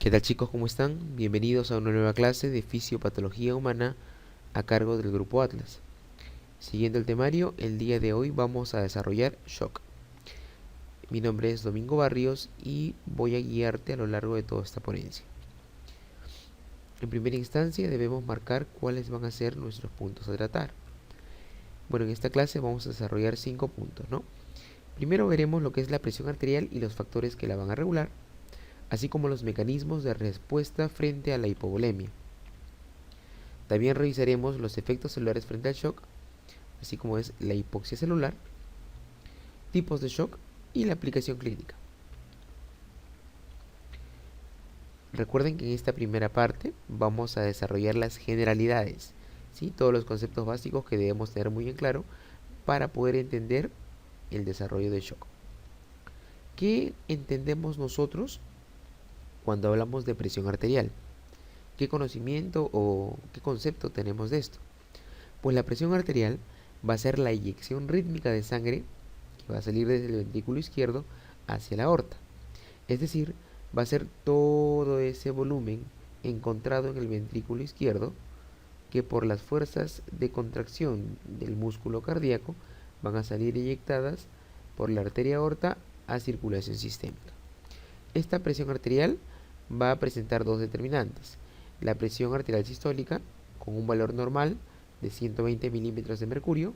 ¿Qué tal chicos? ¿Cómo están? Bienvenidos a una nueva clase de fisiopatología humana a cargo del grupo Atlas. Siguiendo el temario, el día de hoy vamos a desarrollar shock. Mi nombre es Domingo Barrios y voy a guiarte a lo largo de toda esta ponencia. En primera instancia debemos marcar cuáles van a ser nuestros puntos a tratar. Bueno, en esta clase vamos a desarrollar 5 puntos, ¿no? Primero veremos lo que es la presión arterial y los factores que la van a regular, así como los mecanismos de respuesta frente a la hipovolemia. También revisaremos los efectos celulares frente al shock, así como es la hipoxia celular, tipos de shock y la aplicación clínica. Recuerden que en esta primera parte vamos a desarrollar las generalidades, ¿sí? Todos los conceptos básicos que debemos tener muy en claro para poder entender el desarrollo del shock. ¿Qué entendemos nosotros cuando hablamos de presión arterial? ¿Qué conocimiento o qué concepto tenemos de esto? Pues la presión arterial va a ser la inyección rítmica de sangre que va a salir desde el ventrículo izquierdo hacia la aorta. Es decir, va a ser todo ese volumen encontrado en el ventrículo izquierdo que por las fuerzas de contracción del músculo cardíaco van a salir inyectadas por la arteria aorta a circulación sistémica. Esta presión arterial va a presentar dos determinantes: la presión arterial sistólica con un valor normal de 120 milímetros de mercurio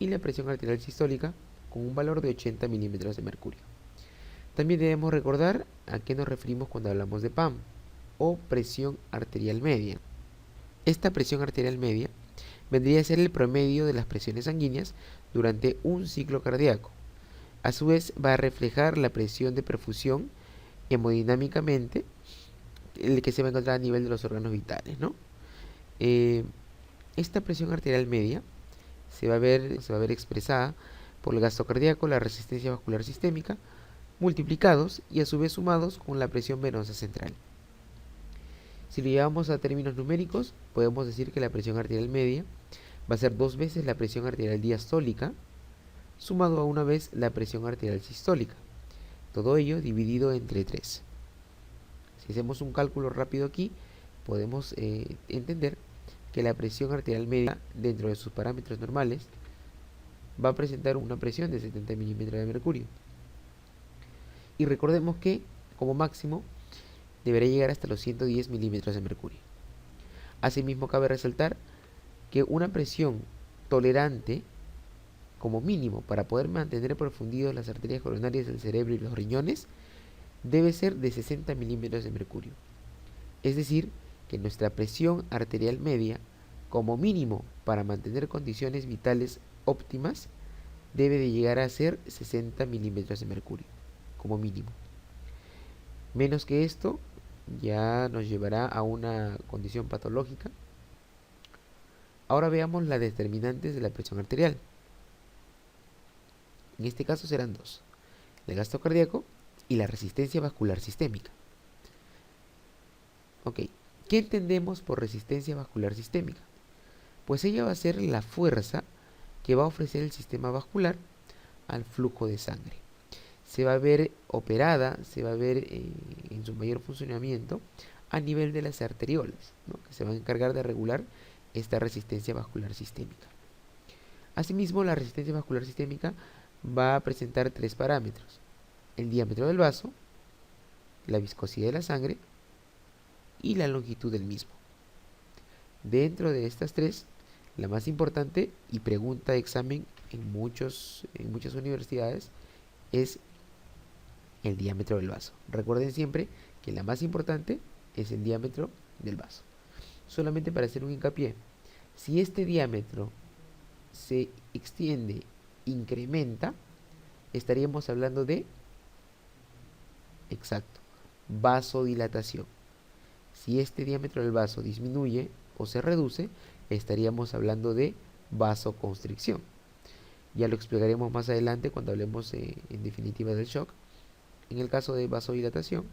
y la presión arterial sistólica con un valor de 80 milímetros de mercurio. También debemos recordar a qué nos referimos cuando hablamos de PAM o presión arterial media. Esta presión arterial media vendría a ser el promedio de las presiones sanguíneas durante un ciclo cardíaco. A su vez va a reflejar la presión de perfusión hemodinámicamente el que se va a encontrar a nivel de los órganos vitales, ¿no? Esta presión arterial media se va a ver expresada por el gasto cardíaco, la resistencia vascular sistémica, multiplicados y a su vez sumados con la presión venosa central. Si lo llevamos a términos numéricos, podemos decir que la presión arterial media va a ser 2 veces la presión arterial diastólica, sumado a una vez la presión arterial sistólica. Todo ello dividido entre 3. Si hacemos un cálculo rápido aquí, podemos entender que la presión arterial media, dentro de sus parámetros normales, va a presentar una presión de 70 milímetros de mercurio. Y recordemos que, como máximo, deberá llegar hasta los 110 milímetros de mercurio. Asimismo, cabe resaltar que una presión tolerante, como mínimo, para poder mantener profundidos las arterias coronarias del cerebro y los riñones, debe ser de 60 milímetros de mercurio. Es decir, que nuestra presión arterial media, como mínimo para mantener condiciones vitales óptimas, debe de llegar a ser 60 milímetros de mercurio, como mínimo. Menos que esto ya nos llevará a una condición patológica. Ahora veamos las determinantes de la presión arterial. En este caso serán dos: el gasto cardíaco y la resistencia vascular sistémica. Ok, ¿qué entendemos por resistencia vascular sistémica? Pues ella va a ser la fuerza que va a ofrecer el sistema vascular al flujo de sangre. Se va a ver operada, se va a ver en su mayor funcionamiento a nivel de las arteriolas, ¿no?, que se van a encargar de regular esta resistencia vascular sistémica. Asimismo, la resistencia vascular sistémica va a presentar 3 parámetros: el diámetro del vaso, la viscosidad de la sangre y la longitud del mismo. Dentro de estas 3, la más importante y pregunta de examen en muchas universidades es el diámetro del vaso. Recuerden siempre que la más importante es el diámetro del vaso. Solamente para hacer un hincapié, si este diámetro se extiende, incrementa, estaríamos hablando de, exacto, vasodilatación. Si este diámetro del vaso disminuye o se reduce, estaríamos hablando de vasoconstricción. Ya lo explicaremos más adelante cuando hablemos en definitiva del shock. En el caso de vasodilatación,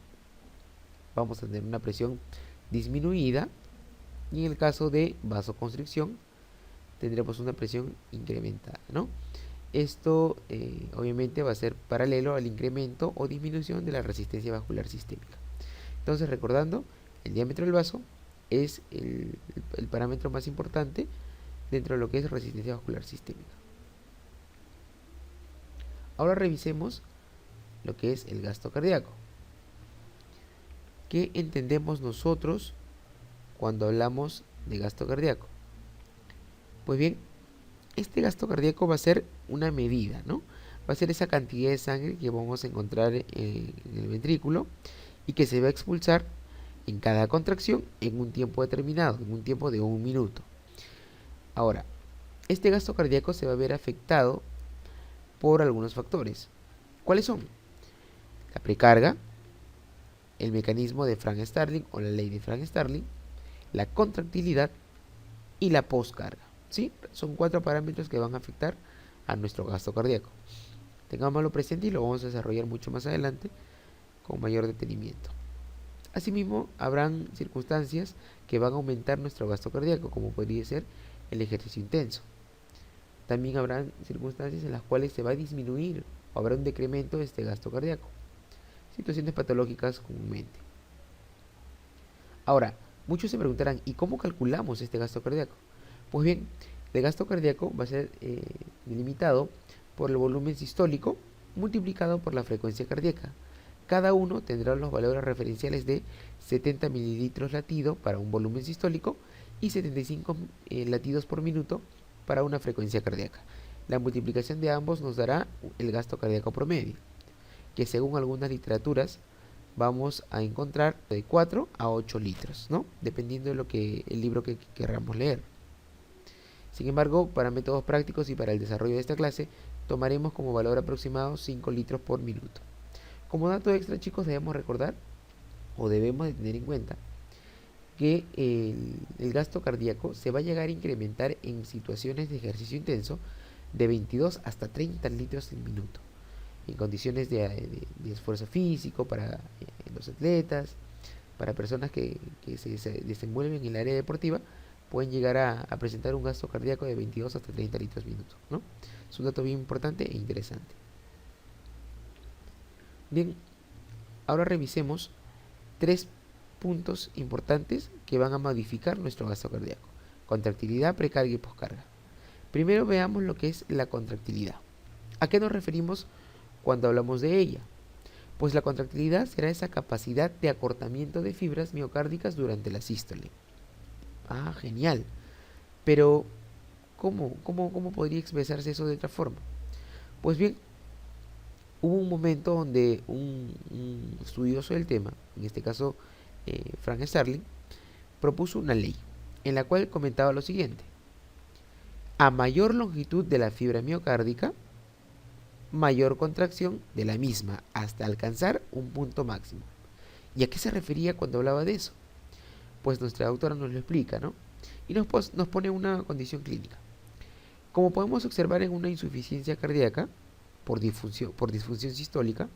vamos a tener una presión disminuida, y en el caso de vasoconstricción tendremos una presión incrementada, ¿no? Esto obviamente va a ser paralelo al incremento o disminución de la resistencia vascular sistémica. Entonces, recordando, el diámetro del vaso es el parámetro más importante dentro de lo que es resistencia vascular sistémica. Ahora revisemos lo que es el gasto cardíaco. ¿Qué entendemos nosotros cuando hablamos de gasto cardíaco? Pues bien, este gasto cardíaco va a ser una medida, ¿no? Va a ser esa cantidad de sangre que vamos a encontrar en el ventrículo y que se va a expulsar en cada contracción en un tiempo determinado, en un tiempo de 1 minuto. Ahora, este gasto cardíaco se va a ver afectado por algunos factores. ¿Cuáles son? La precarga, el mecanismo de Frank-Starling o la ley de Frank-Starling, la contractilidad y la poscarga. ¿Sí? Son 4 parámetros que van a afectar a nuestro gasto cardíaco. Tengámoslo presente y lo vamos a desarrollar mucho más adelante con mayor detenimiento. Asimismo, habrán circunstancias que van a aumentar nuestro gasto cardíaco, como podría ser el ejercicio intenso. También habrán circunstancias en las cuales se va a disminuir o habrá un decremento de este gasto cardíaco. Situaciones patológicas comúnmente. Ahora, muchos se preguntarán, ¿y cómo calculamos este gasto cardíaco? Pues bien, el gasto cardíaco va a ser delimitado por el volumen sistólico multiplicado por la frecuencia cardíaca. Cada uno tendrá los valores referenciales de 70 mililitros latido para un volumen sistólico y 75 latidos por minuto para una frecuencia cardíaca. La multiplicación de ambos nos dará el gasto cardíaco promedio, que según algunas literaturas vamos a encontrar de 4 a 8 litros, ¿no? Dependiendo de lo que el libro que queramos leer. Sin embargo, para métodos prácticos y para el desarrollo de esta clase, tomaremos como valor aproximado 5 litros por minuto. Como dato extra, chicos, debemos recordar o debemos de tener en cuenta que el gasto cardíaco se va a llegar a incrementar en situaciones de ejercicio intenso de 22 hasta 30 litros en minuto, en condiciones de esfuerzo físico para los atletas, para personas que se desenvuelven en el área deportiva, pueden llegar a presentar un gasto cardíaco de 22 hasta 30 litros minuto, ¿no? Es un dato bien importante e interesante. Bien, ahora revisemos 3 puntos importantes que van a modificar nuestro gasto cardíaco: contractilidad, precarga y poscarga. Primero veamos lo que es la contractilidad. ¿A qué nos referimos cuando hablamos de ella? Pues la contractilidad será esa capacidad de acortamiento de fibras miocárdicas durante la sístole. Ah, genial. Pero, ¿cómo podría expresarse eso de otra forma? Pues bien, hubo un momento donde un estudioso del tema, en este caso Frank Starling, propuso una ley en la cual comentaba lo siguiente: a mayor longitud de la fibra miocárdica, mayor contracción de la misma hasta alcanzar un punto máximo. ¿Y a qué se refería cuando hablaba de eso? Pues nuestra doctora nos lo explica, ¿no? Y nos pone una condición clínica. Como podemos observar en una insuficiencia cardíaca por disfunción sistólica,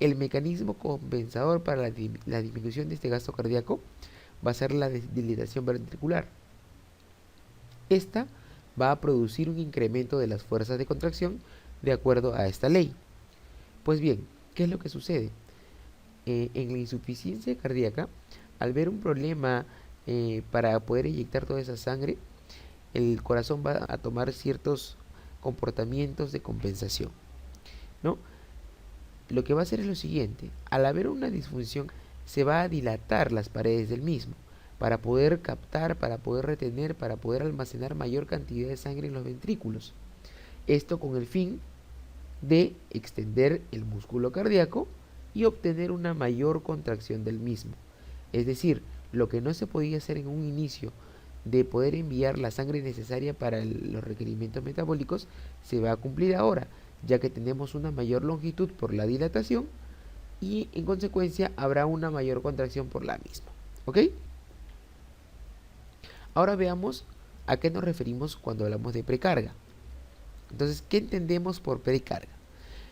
el mecanismo compensador para la disminución de este gasto cardíaco va a ser la dilatación ventricular. Esta va a producir un incremento de las fuerzas de contracción de acuerdo a esta ley. Pues bien, ¿qué es lo que sucede? En la insuficiencia cardíaca, al ver un problema para poder inyectar toda esa sangre, el corazón va a tomar ciertos comportamientos de compensación, ¿no? Lo que va a hacer es lo siguiente: al haber una disfunción, se va a dilatar las paredes del mismo para poder captar, para poder retener, para poder almacenar mayor cantidad de sangre en los ventrículos. Esto con el fin de extender el músculo cardíaco y obtener una mayor contracción del mismo. Es decir, lo que no se podía hacer en un inicio de poder enviar la sangre necesaria para los requerimientos metabólicos, se va a cumplir ahora, ya que tenemos una mayor longitud por la dilatación y en consecuencia habrá una mayor contracción por la misma. ¿Ok? Ahora veamos a qué nos referimos cuando hablamos de precarga. Entonces, ¿qué entendemos por precarga?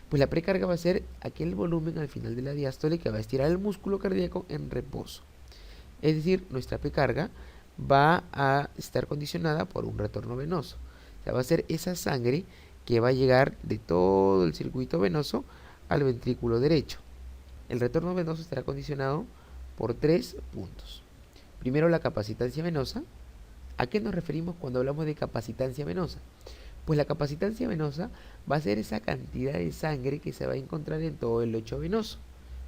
Pues la precarga va a ser aquel volumen al final de la diástole que va a estirar el músculo cardíaco en reposo. Es decir, nuestra precarga va a estar condicionada por un retorno venoso. O sea, va a ser esa sangre que va a llegar de todo el circuito venoso al ventrículo derecho. El retorno venoso estará condicionado por 3 puntos. Primero, la capacitancia venosa. ¿A qué nos referimos cuando hablamos de capacitancia venosa? Pues la capacitancia venosa va a ser esa cantidad de sangre que se va a encontrar en todo el lecho venoso,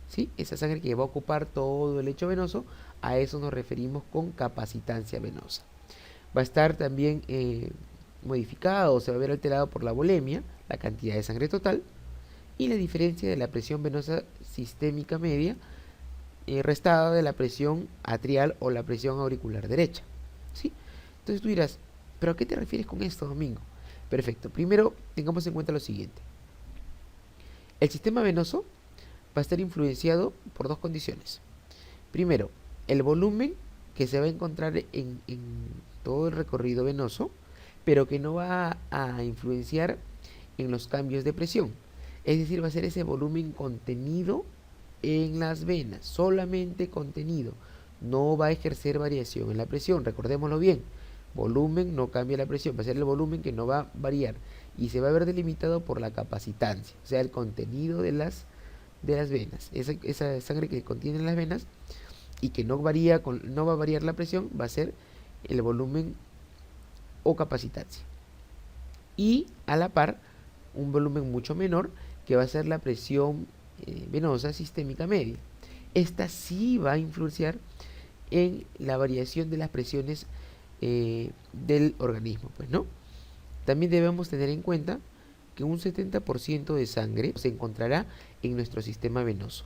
¿sí? Esa sangre que va a ocupar todo el lecho venoso, a eso nos referimos con capacitancia venosa. Va a estar también modificado o se va a ver alterado por la volemia, la cantidad de sangre total, y la diferencia de la presión venosa sistémica media restada de la presión atrial o la presión auricular derecha, ¿sí? Entonces tú dirás, ¿pero a qué te refieres con esto, Domingo? Perfecto, primero tengamos en cuenta lo siguiente. El sistema venoso va a estar influenciado por dos condiciones. Primero, el volumen que se va a encontrar en todo el recorrido venoso, pero que no va a influenciar en los cambios de presión. Es decir, va a ser ese volumen contenido en las venas, solamente contenido. No va a ejercer variación en la presión, recordémoslo bien. Volumen no cambia la presión, va a ser el volumen que no va a variar y se va a ver delimitado por la capacitancia, o sea, el contenido de las venas. Esa sangre que contiene las venas y que no va a variar la presión, va a ser el volumen o capacitancia. Y a la par, un volumen mucho menor, que va a ser la presión venosa sistémica media. Esta sí va a influenciar en la variación de las presiones del organismo, pues, ¿no? También debemos tener en cuenta que un 70% de sangre se encontrará en nuestro sistema venoso.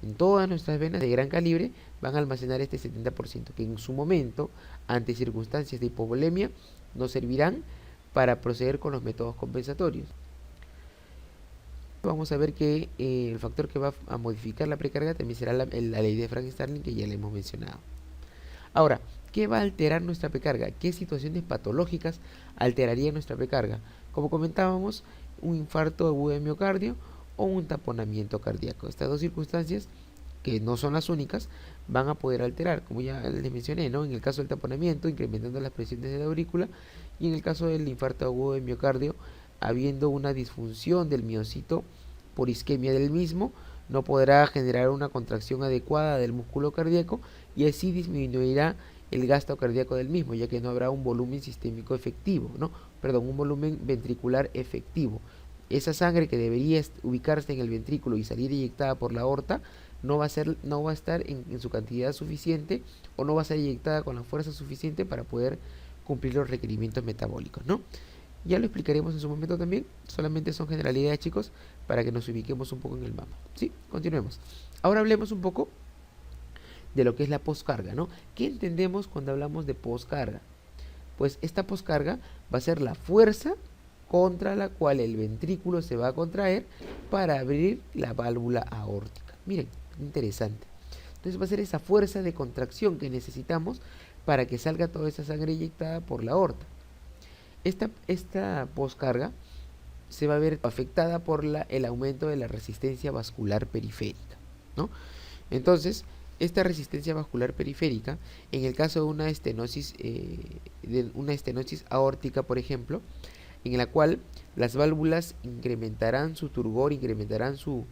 En todas nuestras venas de gran calibre van a almacenar este 70%, que en su momento, ante circunstancias de hipovolemia, nos servirán para proceder con los métodos compensatorios. Vamos a ver que el factor que va a modificar la precarga también será la ley de Frank-Starling, que ya le hemos mencionado. Ahora, ¿qué va a alterar nuestra precarga? ¿Qué situaciones patológicas alterarían nuestra precarga? Como comentábamos, un infarto agudo de miocardio o un taponamiento cardíaco. Estas dos circunstancias, que no son las únicas, van a poder alterar, como ya les mencioné, ¿no? En el caso del taponamiento, incrementando las presiones de la aurícula, y en el caso del infarto agudo de miocardio, habiendo una disfunción del miocito por isquemia del mismo, no podrá generar una contracción adecuada del músculo cardíaco y así disminuirá el gasto cardíaco del mismo, ya que no habrá un volumen sistémico efectivo, un volumen ventricular efectivo. Esa sangre que debería ubicarse en el ventrículo y salir eyectada por la aorta no va a estar en su cantidad suficiente o no va a ser eyectada con la fuerza suficiente para poder cumplir los requerimientos metabólicos, ¿no? Ya lo explicaremos en su momento también, solamente son generalidades, chicos, para que nos ubiquemos un poco en el mapa. ¿Sí? Continuemos. Ahora hablemos un poco de lo que es la poscarga, ¿no? ¿Qué entendemos cuando hablamos de poscarga? Pues esta poscarga va a ser la fuerza contra la cual el ventrículo se va a contraer para abrir la válvula aórtica. Miren, interesante. Entonces va a ser esa fuerza de contracción que necesitamos para que salga toda esa sangre inyectada por la aorta. Esta poscarga se va a ver afectada por el aumento de la resistencia vascular periférica, ¿no? Entonces, esta resistencia vascular periférica, en el caso de una estenosis aórtica, por ejemplo, en la cual las válvulas incrementarán su turgor, incrementarán su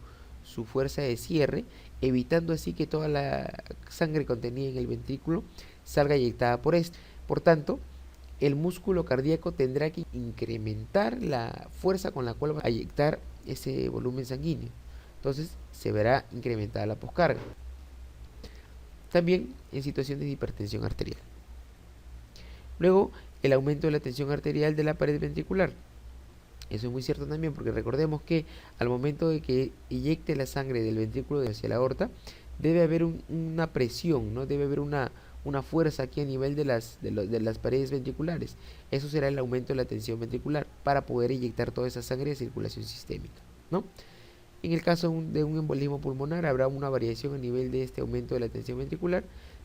fuerza de cierre, evitando así que toda la sangre contenida en el ventrículo salga eyectada por este. Por tanto, el músculo cardíaco tendrá que incrementar la fuerza con la cual va a eyectar ese volumen sanguíneo. Entonces se verá incrementada la poscarga. También en situaciones de hipertensión arterial. Luego, el aumento de la tensión arterial de la pared ventricular. Eso es muy cierto también, porque recordemos que al momento de que eyecte la sangre del ventrículo hacia la aorta, debe haber una presión, ¿no? Debe haber una fuerza aquí a nivel de las paredes ventriculares. Eso será el aumento de la tensión ventricular para poder eyectar toda esa sangre de circulación sistémica, ¿no? En el caso de un embolismo pulmonar habrá una variación a nivel de este aumento de la tensión ventricular,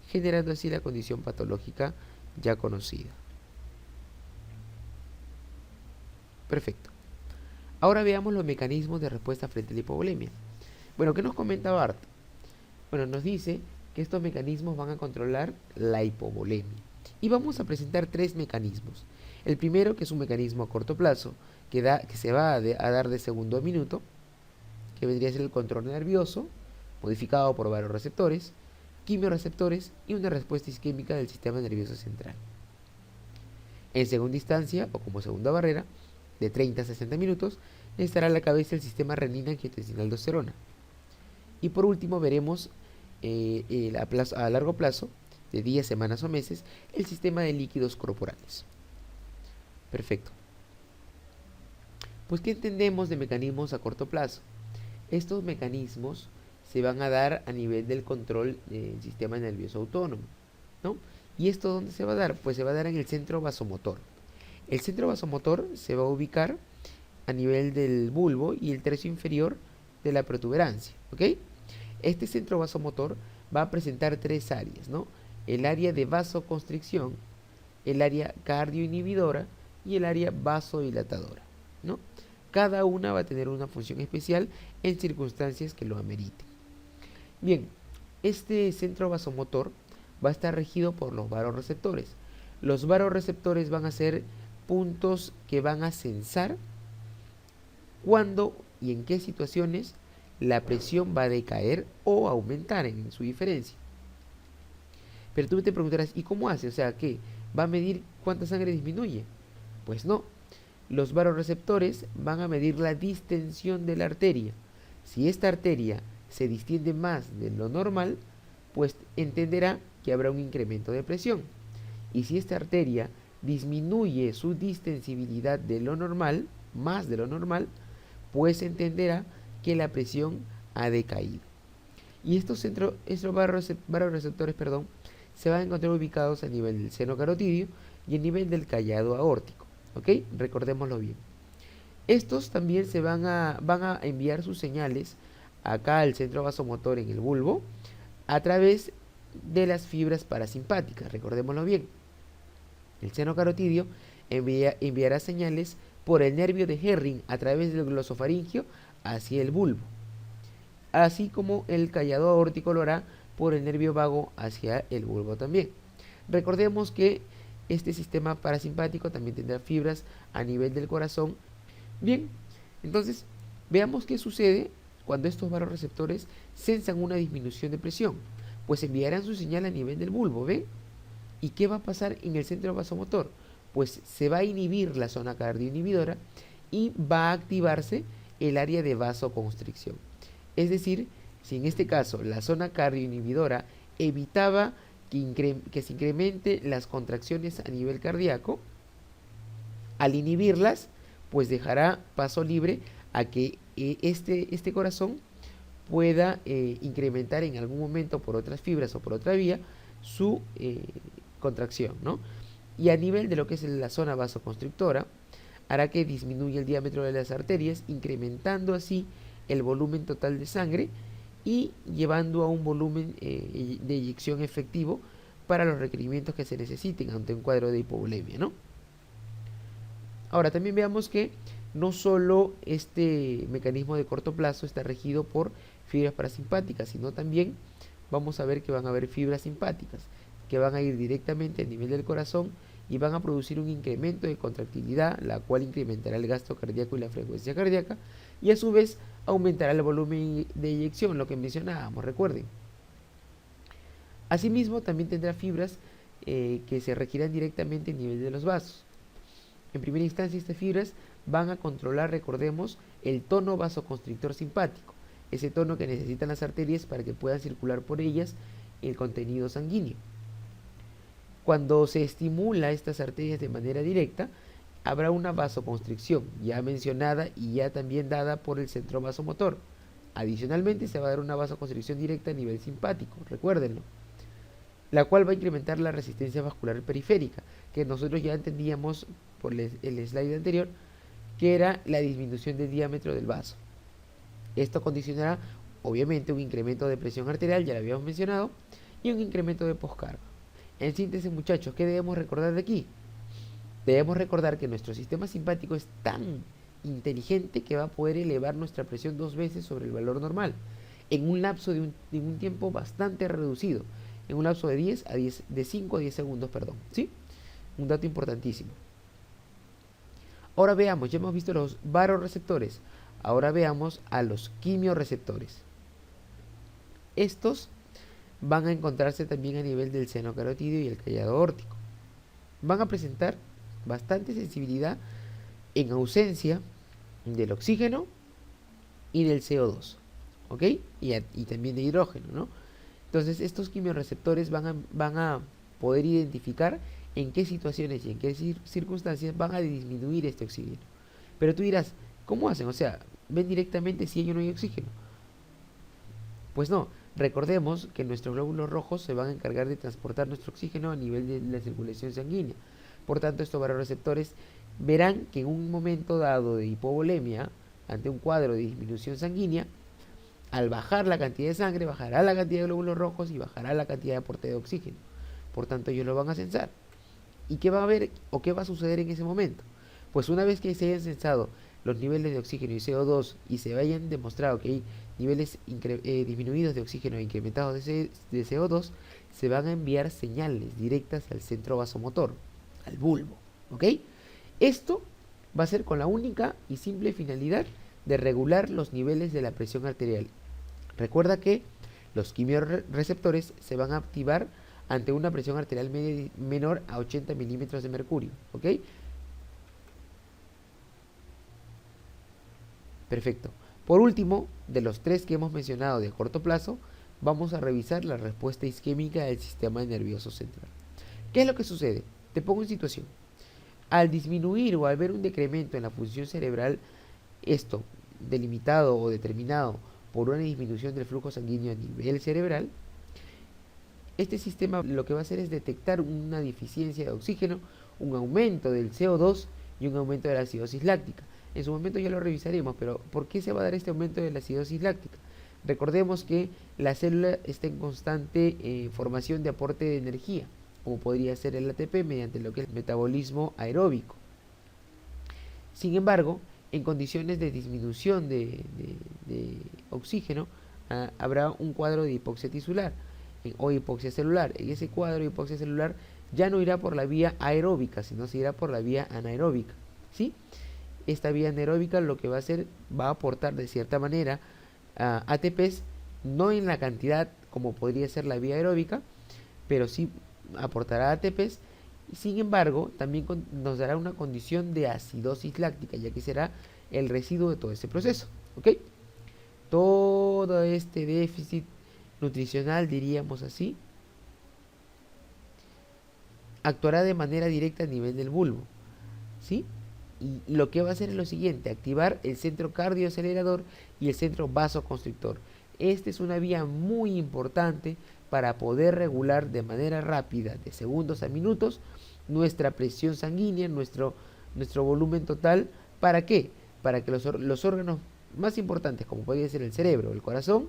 generando así la condición patológica ya conocida. Perfecto. Ahora veamos los mecanismos de respuesta frente a la hipovolemia. Bueno, ¿qué nos comenta Bart? Bueno, nos dice que estos mecanismos van a controlar la hipovolemia. Y vamos a presentar tres mecanismos. El primero, que es un mecanismo a corto plazo, que se va a dar de segundo a minuto, que vendría a ser el control nervioso, modificado por varios receptores. quimiorreceptores y una respuesta isquémica del sistema nervioso central. En segunda instancia, o como segunda barrera, de 30 a 60 minutos, estará a la cabeza el sistema renina-angiotensina-aldosterona. Y por último veremos a largo plazo, de días, semanas o meses, el sistema de líquidos corporales. Perfecto. Pues, ¿qué entendemos de mecanismos a corto plazo? Estos mecanismos se van a dar a nivel del control del sistema nervioso autónomo, ¿no? ¿Y esto dónde se va a dar? Pues se va a dar en el centro vasomotor. El centro vasomotor se va a ubicar a nivel del bulbo y el tercio inferior de la protuberancia, ¿ok? Este centro vasomotor va a presentar tres áreas, ¿no? El área de vasoconstricción, el área cardioinhibidora y el área vasodilatadora, ¿no? Cada una va a tener una función especial en circunstancias que lo ameriten. Bien, este centro vasomotor va a estar regido por los varoreceptores. Los varoreceptores van a ser puntos que van a sensar cuándo y en qué situaciones la presión va a decaer o aumentar en su diferencia. Pero tú te preguntarás, ¿y cómo hace? O sea, ¿qué? ¿Va a medir cuánta sangre disminuye? Pues no. Los varoreceptores van a medir la distensión de la arteria. Si esta arteria se distiende más de lo normal, pues entenderá que habrá un incremento de presión. Y si esta arteria disminuye su distensibilidad de lo normal, más de lo normal, pues entenderá que la presión ha decaído. Y estos varoreceptores, se van a encontrar ubicados a nivel del seno carotidio y a nivel del callado aórtico, ¿ok? Recordémoslo bien. Estos también van a enviar sus señales acá al centro vasomotor en el bulbo a través de las fibras parasimpáticas, recordémoslo bien. El seno carotidio enviará señales por el nervio de Herring a través del glosofaringio hacia el bulbo, así como el callado aórtico lo hará por el nervio vago hacia el bulbo también. Recordemos que este sistema parasimpático también tendrá fibras a nivel del corazón. Bien, entonces veamos qué sucede cuando estos varoreceptores sensan una disminución de presión. Pues enviarán su señal a nivel del bulbo, ¿ven? ¿Y qué va a pasar en el centro vasomotor? Pues se va a inhibir la zona cardioinhibidora y va a activarse el área de vasoconstricción. Es decir, si en este caso la zona cardioinhibidora evitaba que se incremente las contracciones a nivel cardíaco, al inhibirlas, pues dejará paso libre a que este corazón pueda incrementar en algún momento por otras fibras o por otra vía su contracción, ¿no? Y a nivel de lo que es la zona vasoconstrictora, hará que disminuya el diámetro de las arterias, incrementando así el volumen total de sangre y llevando a un volumen de eyección efectivo para los requerimientos que se necesiten ante un cuadro de hipovolemia, ¿no? Ahora, también veamos que no solo este mecanismo de corto plazo está regido por fibras parasimpáticas, sino también vamos a ver que van a haber fibras simpáticas que van a ir directamente al nivel del corazón y van a producir un incremento de contractilidad, la cual incrementará el gasto cardíaco y la frecuencia cardíaca, y a su vez aumentará el volumen de eyección, lo que mencionábamos, recuerden. Asimismo, también tendrá fibras que se regirán directamente a nivel de los vasos. En primera instancia, estas fibras van a controlar, recordemos, el tono vasoconstrictor simpático, ese tono que necesitan las arterias para que puedan circular por ellas el contenido sanguíneo. Cuando se estimula estas arterias de manera directa, habrá una vasoconstricción ya mencionada y ya también dada por el centro vasomotor. Adicionalmente, se va a dar una vasoconstricción directa a nivel simpático, recuérdenlo, la cual va a incrementar la resistencia vascular periférica, que nosotros ya entendíamos por el slide anterior, que era la disminución del diámetro del vaso. Esto condicionará, obviamente, un incremento de presión arterial, ya lo habíamos mencionado, y un incremento de poscarga. En síntesis, muchachos, ¿qué debemos recordar de aquí? Debemos recordar que nuestro sistema simpático es tan inteligente que va a poder elevar nuestra presión 2 veces sobre el valor normal, en un lapso de un tiempo bastante reducido, en un lapso de 5 a 10 segundos, ¿sí? Un dato importantísimo. Ahora veamos, ya hemos visto los varoreceptores, ahora veamos a los quimiorreceptores. Estos van a encontrarse también a nivel del seno carotídeo y el callado aórtico. Van a presentar bastante sensibilidad en ausencia del oxígeno y del CO2, ¿ok? Y también de hidrógeno, ¿no? Entonces estos quimiorreceptores van a poder identificar en qué situaciones y en qué circunstancias van a disminuir este oxígeno. Pero tú dirás, ¿cómo hacen? O sea, ven directamente si hay o no hay oxígeno. Pues no, recordemos que nuestros glóbulos rojos se van a encargar de transportar nuestro oxígeno a nivel de la circulación sanguínea. Por tanto, estos barorreceptores verán que en un momento dado de hipovolemia, ante un cuadro de disminución sanguínea, al bajar la cantidad de sangre, bajará la cantidad de glóbulos rojos y bajará la cantidad de aporte de oxígeno. Por tanto, ellos lo van a censar. ¿Y qué va a haber o qué va a suceder en ese momento? Pues una vez que se hayan censado los niveles de oxígeno y CO2 y se hayan demostrado que hay niveles disminuidos de oxígeno e incrementados de CO2, se van a enviar señales directas al centro vasomotor, al bulbo, ¿ok? Esto va a ser con la única y simple finalidad de regular los niveles de la presión arterial. Recuerda que los quimiorreceptores se van a activar ante una presión arterial menor a 80 milímetros de mercurio, ¿ok? Perfecto. Por último, de los tres que hemos mencionado de corto plazo, vamos a revisar la respuesta isquémica del sistema nervioso central. ¿Qué es lo que sucede? Te pongo en situación. Al disminuir o al ver un decremento en la función cerebral, esto delimitado o determinado por una disminución del flujo sanguíneo a nivel cerebral, este sistema lo que va a hacer es detectar una deficiencia de oxígeno, un aumento del CO2 y un aumento de la acidosis láctica. En su momento ya lo revisaremos, pero ¿por qué se va a dar este aumento de la acidosis láctica? Recordemos que la célula está en constante formación de aporte de energía, como podría ser el ATP mediante lo que es el metabolismo aeróbico. Sin embargo, en condiciones de disminución de oxígeno, habrá un cuadro de hipoxia tisular o hipoxia celular. En ese cuadro de hipoxia celular ya no irá por la vía aeróbica, sino se irá por la vía anaeróbica, ¿sí? Esta vía anaeróbica lo que va a hacer, va a aportar de cierta manera ATPs, no en la cantidad como podría ser la vía aeróbica, pero sí aportará ATPs. Sin embargo, también nos dará una condición de acidosis láctica, ya que será el residuo de todo ese proceso, ¿ok? Todo este déficit nutricional, diríamos así, actuará de manera directa a nivel del bulbo, ¿sí? Y lo que va a hacer es lo siguiente: activar el centro cardioacelerador y el centro vasoconstrictor. Esta es una vía muy importante para poder regular de manera rápida, de segundos a minutos, nuestra presión sanguínea, nuestro volumen total. ¿Para qué? Para que los órganos más importantes, como podría ser el cerebro o el corazón,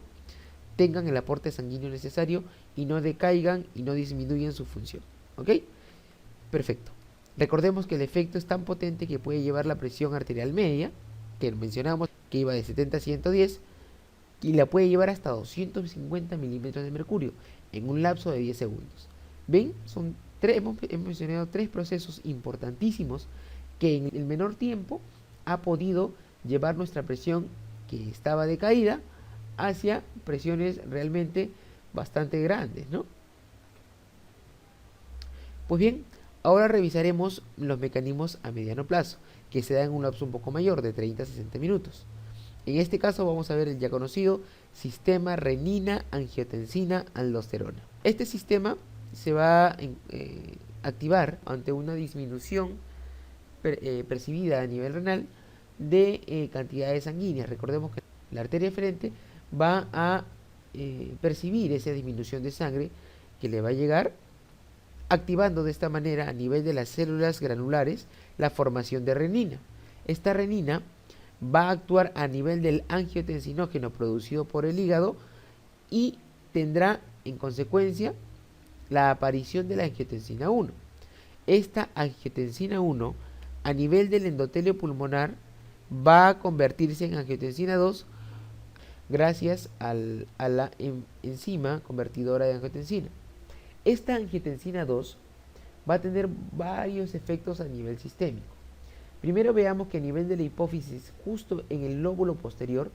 tengan el aporte sanguíneo necesario y no decaigan y no disminuyan su función, ¿ok? Perfecto. Recordemos que el efecto es tan potente que puede llevar la presión arterial media, que mencionamos que iba de 70 a 110, y la puede llevar hasta 250 milímetros de mercurio en un lapso de 10 segundos. ¿Ven? Hemos mencionado tres procesos importantísimos que en el menor tiempo ha podido llevar nuestra presión, que estaba decaída, hacia presiones realmente bastante grandes, ¿no? Pues bien, ahora revisaremos los mecanismos a mediano plazo, que se dan en un lapso un poco mayor, de 30 a 60 minutos. En este caso vamos a ver el ya conocido sistema renina-angiotensina-aldosterona. Este sistema se va a activar ante una disminución percibida a nivel renal de cantidades sanguíneas. Recordemos que la arteria eferente va a percibir esa disminución de sangre que le va a llegar, activando de esta manera a nivel de las células granulares la formación de renina. Esta renina va a actuar a nivel del angiotensinógeno producido por el hígado y tendrá en consecuencia la aparición de la angiotensina 1. Esta angiotensina 1 a nivel del endotelio pulmonar va a convertirse en angiotensina 2 gracias a la enzima convertidora de angiotensina. Esta angiotensina 2 va a tener varios efectos a nivel sistémico. Primero veamos que a nivel de la hipófisis, justo en el lóbulo posterior,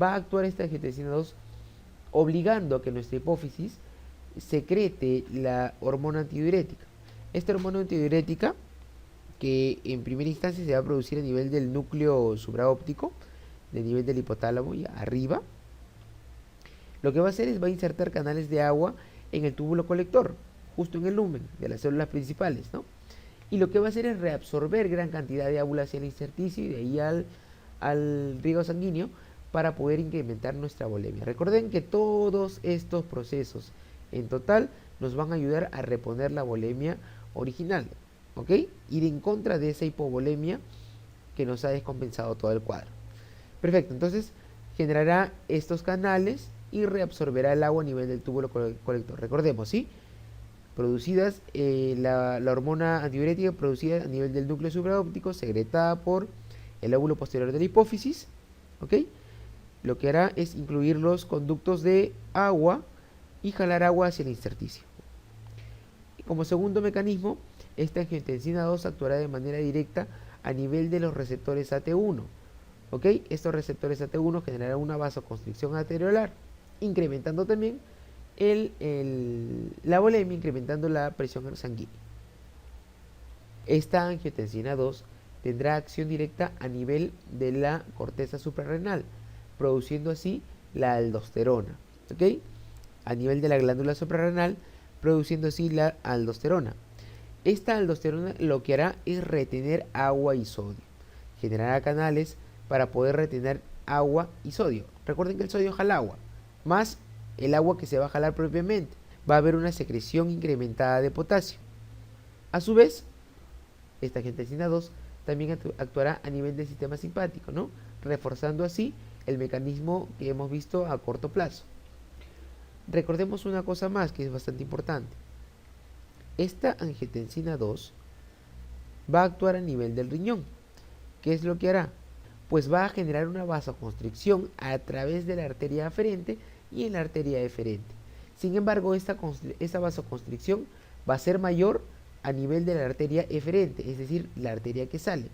va a actuar esta angiotensina 2 obligando a que nuestra hipófisis secrete la hormona antidiurética. Esta hormona antidiurética, que en primera instancia se va a producir a nivel del núcleo supraóptico, de nivel del hipotálamo y arriba, lo que va a hacer es va a insertar canales de agua en el túbulo colector, justo en el lumen de las células principales, ¿no? Y lo que va a hacer es reabsorber gran cantidad de agua hacia el intersticio y de ahí al riego sanguíneo para poder incrementar nuestra volemia. Recuerden que todos estos procesos en total nos van a ayudar a reponer la volemia original, ¿ok? Ir en contra de esa hipovolemia que nos ha descompensado todo el cuadro. Perfecto, entonces generará estos canales y reabsorberá el agua a nivel del túbulo colector. Recordemos, ¿sí? Producidas, la hormona antidiurética producida a nivel del núcleo supraóptico, secretada por el lóbulo posterior de la hipófisis, ¿ok? Lo que hará es incluir los conductos de agua y jalar agua hacia el intersticio. Como segundo mecanismo, esta angiotensina 2 actuará de manera directa a nivel de los receptores AT1. ¿Ok? Estos receptores AT1 generarán una vasoconstricción arteriolar, incrementando también la volemia, incrementando la presión sanguínea. Esta angiotensina 2 tendrá acción directa a nivel de la corteza suprarrenal, produciendo así la aldosterona. ¿Ok? A nivel de la glándula suprarrenal, produciendo así la aldosterona. Esta aldosterona lo que hará es retener agua y sodio. Generará canales para poder retener agua y sodio. Recuerden que el sodio jala agua, más el agua que se va a jalar propiamente. Va a haber una secreción incrementada de potasio. A su vez, esta angiotensina 2 también actuará a nivel del sistema simpático, ¿no? Reforzando así el mecanismo que hemos visto a corto plazo. Recordemos una cosa más que es bastante importante. Esta angiotensina 2 va a actuar a nivel del riñón. ¿Qué es lo que hará? Pues va a generar una vasoconstricción a través de la arteria aferente y en la arteria eferente. Sin embargo, esta vasoconstricción va a ser mayor a nivel de la arteria eferente, es decir, la arteria que sale.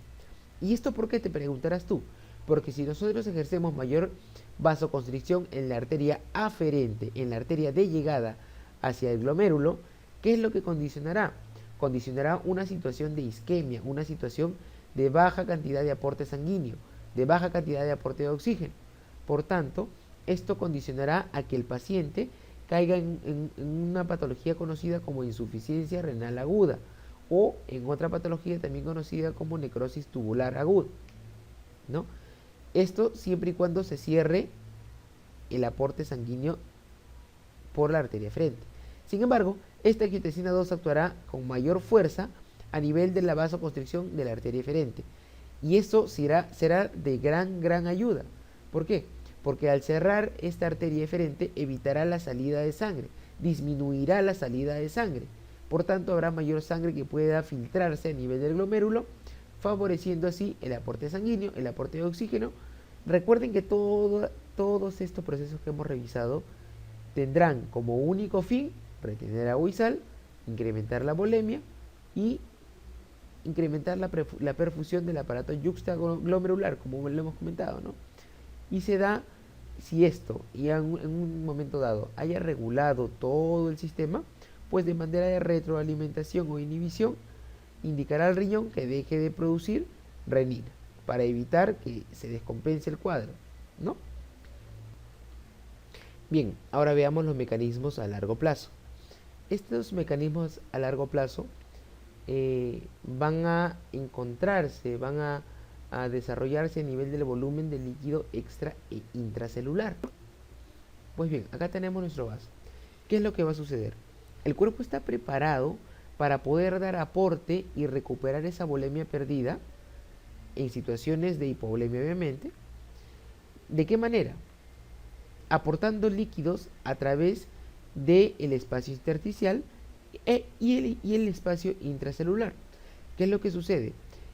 ¿Y esto por qué? Te preguntarás tú. Porque si nosotros ejercemos mayor vasoconstricción en la arteria aferente, en la arteria de llegada hacia el glomérulo, ¿qué es lo que condicionará? Condicionará una situación de isquemia, una situación de baja cantidad de aporte sanguíneo, de baja cantidad de aporte de oxígeno. Por tanto, esto condicionará a que el paciente caiga en una patología conocida como insuficiencia renal aguda o en otra patología también conocida como necrosis tubular aguda, ¿no? Esto siempre y cuando se cierre el aporte sanguíneo por la arteria frente. Sin embargo, esta angiotensina 2 actuará con mayor fuerza a nivel de la vasoconstricción de la arteria eferente. Y esto será de gran ayuda. ¿Por qué? Porque al cerrar esta arteria eferente evitará la salida de sangre, disminuirá la salida de sangre. Por tanto, habrá mayor sangre que pueda filtrarse a nivel del glomérulo, favoreciendo así el aporte sanguíneo, el aporte de oxígeno. Recuerden que todos estos procesos que hemos revisado tendrán como único fin retener agua y sal, incrementar la volemia y incrementar la perfusión del aparato yuxtaglomerular, como lo hemos comentado, ¿no? Y se da si esto y en un momento dado haya regulado todo el sistema, pues de manera de retroalimentación o inhibición indicará al riñón que deje de producir renina para evitar que se descompense el cuadro, ¿no? Bien, ahora veamos los mecanismos a largo plazo. Estos mecanismos a largo plazo van a encontrarse, van a desarrollarse a nivel del volumen de líquido extra e intracelular. Pues bien, acá tenemos nuestro vaso. ¿Qué es lo que va a suceder? El cuerpo está preparado para poder dar aporte y recuperar esa volemia perdida en situaciones de hipovolemia, obviamente. ¿De qué manera? Aportando líquidos a través del espacio intersticial y el espacio intracelular. ¿Qué es lo que sucede?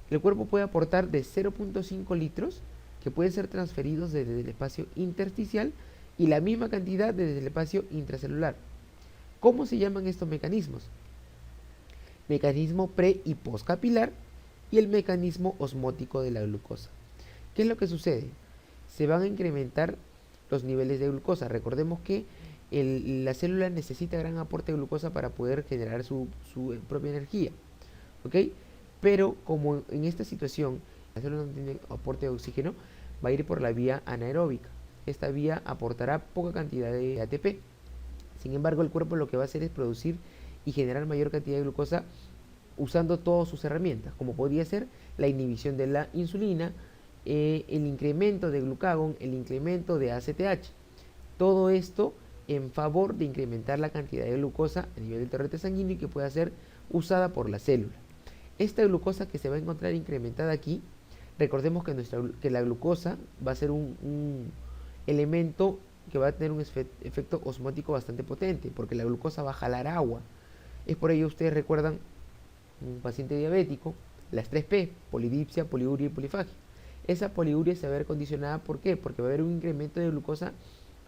El cuerpo puede aportar de 0.5 litros que pueden ser transferidos desde el espacio intersticial y la misma cantidad desde el espacio intracelular. ¿Cómo se llaman estos mecanismos? Mecanismo pre y postcapilar y el mecanismo osmótico de la glucosa. ¿Qué es lo que sucede? Se van a incrementar los niveles de glucosa. Recordemos que la célula necesita gran aporte de glucosa para poder generar su propia energía, ¿ok? Pero como en esta situación la célula no tiene aporte de oxígeno, va a ir por la vía anaeróbica. Esta vía aportará poca cantidad de ATP. Sin embargo, el cuerpo lo que va a hacer es producir y generar mayor cantidad de glucosa usando todas sus herramientas, como podría ser la inhibición de la insulina, el incremento de glucagón, el incremento de ACTH. Todo esto en favor de incrementar la cantidad de glucosa a nivel del torrente sanguíneo y que pueda ser usada por la célula. Esta glucosa que se va a encontrar incrementada aquí, recordemos que la glucosa va a ser un elemento que va a tener un efecto osmótico bastante potente, porque la glucosa va a jalar agua. Es por ello, ustedes recuerdan un paciente diabético, las 3P, polidipsia, poliuria y polifagia. Esa poliuria se va a ver condicionada, ¿por qué? Porque va a haber un incremento de glucosa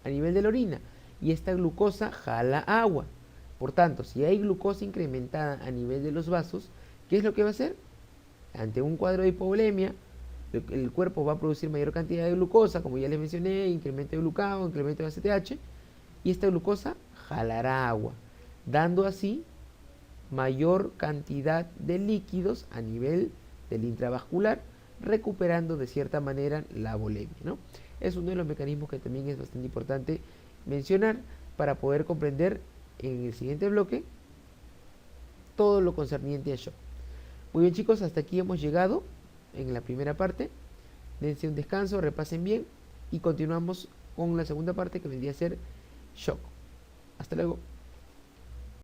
a nivel de la orina y esta glucosa jala agua. Por tanto, si hay glucosa incrementada a nivel de los vasos, ¿qué es lo que va a hacer? Ante un cuadro de hipovolemia, el cuerpo va a producir mayor cantidad de glucosa, como ya les mencioné, incremento de glucagón, incremento de ACTH, y esta glucosa jalará agua, dando así mayor cantidad de líquidos a nivel del intravascular, recuperando de cierta manera la volemia, ¿no? Es uno de los mecanismos que también es bastante importante mencionar para poder comprender en el siguiente bloque todo lo concerniente a shock. Muy bien, chicos, hasta aquí hemos llegado en la primera parte. Dense un descanso, repasen bien y continuamos con la segunda parte que vendría a ser shock. Hasta luego.